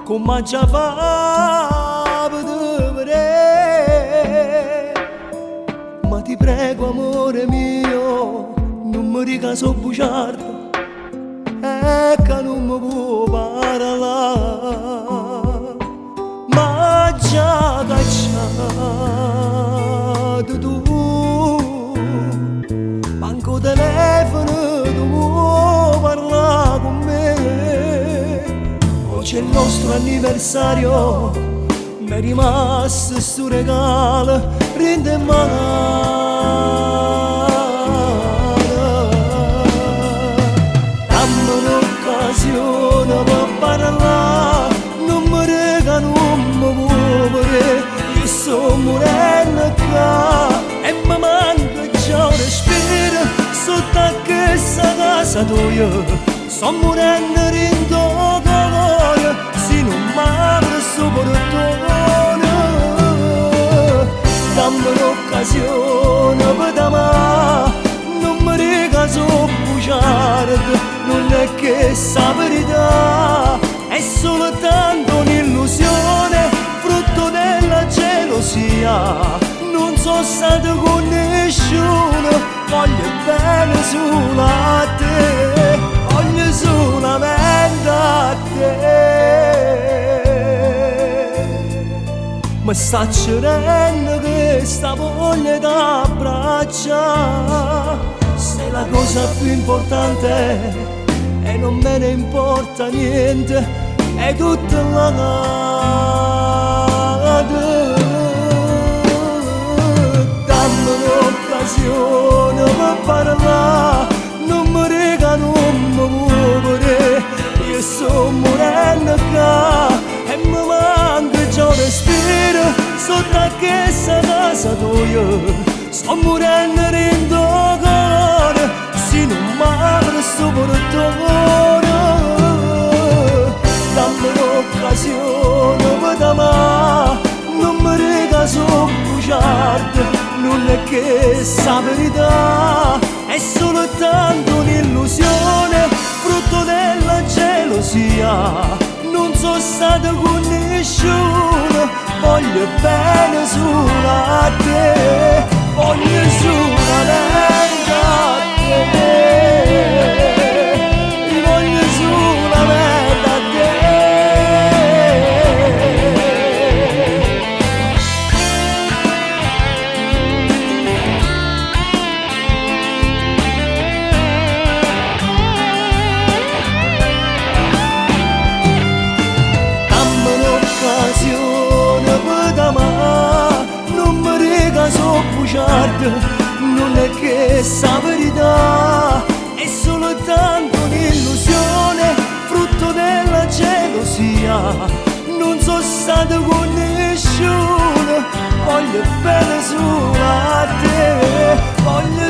Come già fa per vedere, ma ti prego amore mio, non mi dica so bugiardo, e che non mi può parlare, ma già cacciato tu, manco telefono tu vuoi parlare con me. C'è il nostro anniversario, mi è rimasto sto regalo, rende male. Dammi un'occasione per parlare, non mi rega, non mi muovere, io sto morendo qua e mi manca già un respiro, sotto a questa casa tua, sto morendo in tuo cuore, se non m'apre sto portone. Dammi un'occasione per t'amare, non mi dica so bugiardo, non è che sa verità, è soltanto un'illusione, frutto della gelosia. Non sono stato con nessuno, voglio bene solo a te, voglio solamente a te. Mi sta accendendo questa voglia d'abbracciare, sei la cosa più importante e non me ne importa niente, è tutta la notte. Dammi un'occasione per parlare, non mi rega, non mi muovere, io sto morendo qua e mi manca già un respiro, sotto a questa casa tua, sto morendo in tuo cuore, se non m'apre sto portone. Dammi un'occasione per t'amare, non mi rega so bugiardo, non è che sa verità, è soltanto un'illusione, frutto della gelosia. Non sono stato con nessuno, voglio bene solo a te, voglio solamente a te, voglio solamente a te. So bugiardo, non è che sa verità, è soltanto un'illusione, frutto della gelosia. Non sono stato con nessuno, voglio bene solo a te, voglio